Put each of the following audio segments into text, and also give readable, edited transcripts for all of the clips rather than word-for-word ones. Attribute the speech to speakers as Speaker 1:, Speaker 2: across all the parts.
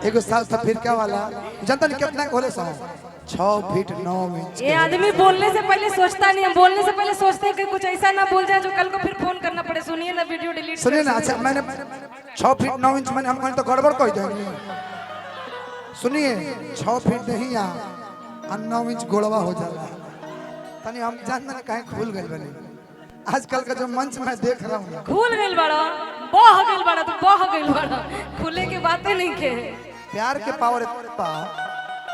Speaker 1: एगो साल था फिर क्या वाला जनता ने कितना बोले साहब 6 फीट 9 इंच।
Speaker 2: ये आदमी बोलने से पहले सोचता नहीं है, बोलने से पहले सोचते हैं कि कुछ ऐसा ना बोल जाए जो कल को फिर फोन करना पड़े। सुनिए ना, वीडियो डिलीट
Speaker 1: सुनिए ना। अच्छा मैंने 6 फीट 9 इंच मैंने हम तो गड़बड़ कह देंगे। सुनिए 6 फीट नहीं आ 9 इंच गोड़वा हो जाला तनी हम जानना कहीं खुल गए बने। आजकल का जो मंच मैं देख रहा हूँ
Speaker 2: खुल गइल बड़ा, बह गइल बड़ा, तो बह गइल बड़ा, खुले के बातें नहीं के।
Speaker 1: प्यार के पावर इतना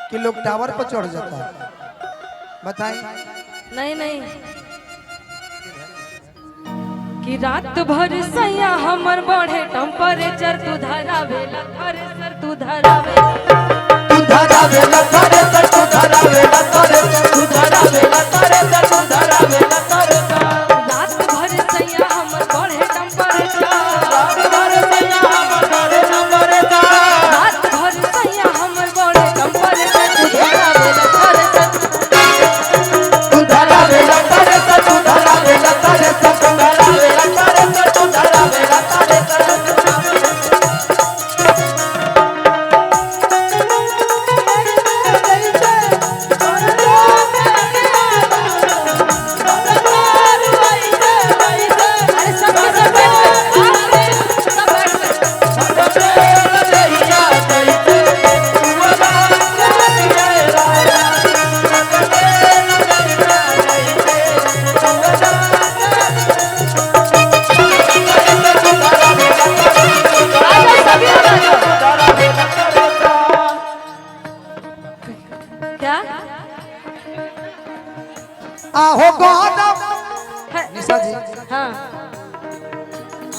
Speaker 1: कि लोग टावर पर चढ़ जाता है। बताएं
Speaker 2: नहीं नहीं कि रात भर सैया हमर बढ़े टेम्परेचर, तू धरावेला थ्रेसर, तू धरावेला
Speaker 1: थ्रेसर, तू धरावेला थ्रेसर, तू धरावेला थ्रेसर, तू धरावेला थ्रेसर।
Speaker 2: रात भर सैया हमर बढ़े टेम्परेचर,
Speaker 1: रात भर सैया हमर बढ़े टेम्परेचर,
Speaker 2: रात भर सैया हमर बढ़े टेम्परेचर, तू धरावेला थ्रेसर,
Speaker 1: तू धरावेला थ्रेसर, तू धरावेला थ्रेसर, तू धरावेला थ्रेसर, तू धरावेला थ्रेसर। आहो गौरव निशा जी,
Speaker 2: हाँ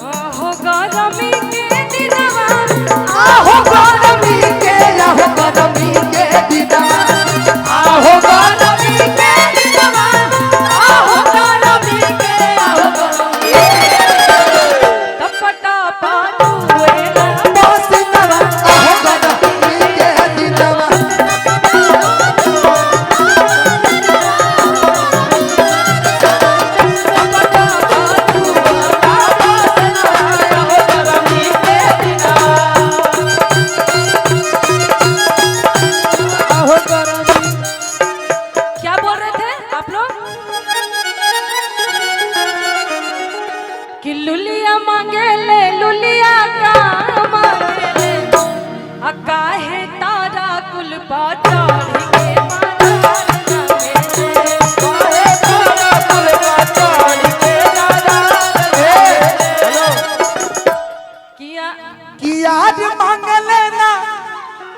Speaker 2: आहो गरमी के दिनवा,
Speaker 1: आहो गौरवी के, आहो गौरवी के दीदार, आहो गौरवी के दीदार, आहो गौरवी के, आहो गौरवी के
Speaker 2: टपटा पाडुएला
Speaker 1: बसनवा, आहो गौरवी के दीदार।
Speaker 2: क्या बोल रहे थे आप लोग? कि लुलिया मांगे ले, लुलिया का मांगे ले, काहे तारा कुल पा चढ़ के मारा मांगे ले,
Speaker 1: काहे तारा कुल पा चढ़ के मारा
Speaker 2: किया
Speaker 1: कि आज मांगले ना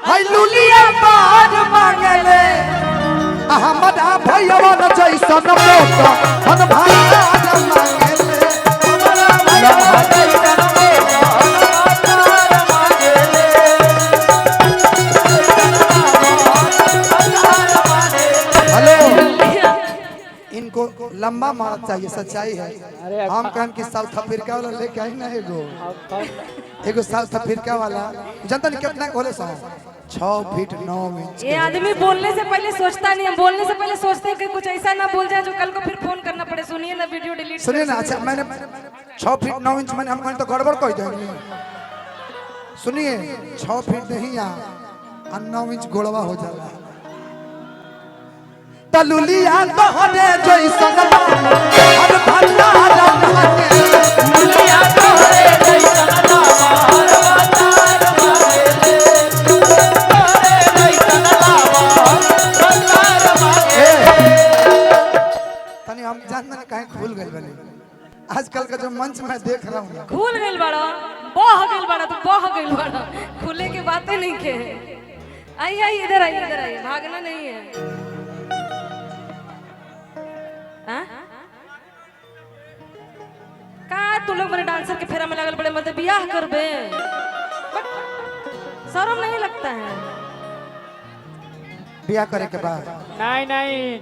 Speaker 1: हाय लुलिया बार मांगले हमरा भैया न जैसन मोटा हन भाइया न मांगले हमरा भैया जैसन मोटा हन भाइया मांगले हेलो। इनको लंबा मारना चाहिए, सच्चाई है। हम कहन कि साउथ अफ्रीका वाला लेके आई ना एगो साउथ अफ्रीका वाला जनता ने कितना बोले साहब 6 फीट 9 इंच।
Speaker 2: ये आदमी बोलने से पहले सोचता नहीं है, बोलने से पहले सोचते हैं कि कुछ ऐसा ना बोल जाए जो कल को फिर फोन करना पड़े। सुनिए ना, वीडियो डिलीट
Speaker 1: सुनिए ना। अच्छा मैंने 6 फीट 9 इंच मैंने हम तो गड़बड़ कह देंगे। सुनिए 6 फीट नहीं आ 9 इंच गोड़वा हो जाला तलुलिया तोहरे जैसन हर भंडार मांगे, लुलिया तोहरे जैसन हर भंडार मांगे, तोहरे जैसन भंडार मांगे। तनी हम जानना कहीं खुल गए बने। आजकल का जो मंच मैं देख रहा हूँ
Speaker 2: खुल गइल बड़ा, बह गइल बड़ा, तो बह गइल बड़ा, खुले के बातें नहीं के। आइए आइए, इधर आइए, इधर आइए, भागना नहीं है। हाँ? का तू लोग मेरे डांसर के फेरा में लगल बड़े, मतलब बियाह करबे? शर्म नहीं लगता है?
Speaker 1: बियाह करे के बाद
Speaker 3: नहीं नहीं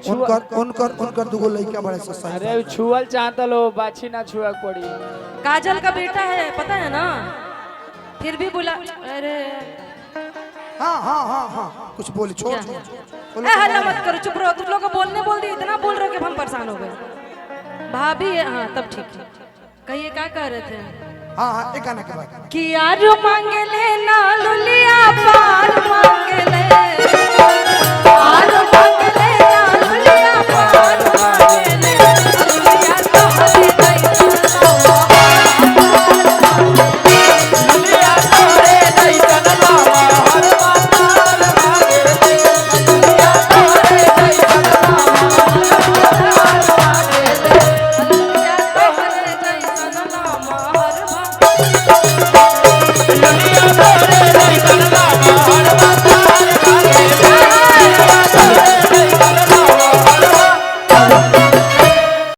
Speaker 1: उनकर दुगो लड़का बड़े से सही।
Speaker 3: अरे छुअल चाहता लो, बाछी ना छुआ पड़ी।
Speaker 2: काजल का बेटा है, पता है ना? फिर भी बोला अरे
Speaker 1: हाँ हाँ हाँ हाँ कुछ बोली छोड़
Speaker 2: क्या?
Speaker 1: छोड़।
Speaker 2: हल्ला मत करो, चुप रहो। तुम लोग को बोलने बोल दी, इतना बोल रहे हो कि हम परेशान हो गए। भाभी है, हाँ तब ठीक है। कहिए क्या कह रहे थे?
Speaker 1: हाँ हाँ एक गाने के बाद
Speaker 2: कि यार मांगे लेना लुलिया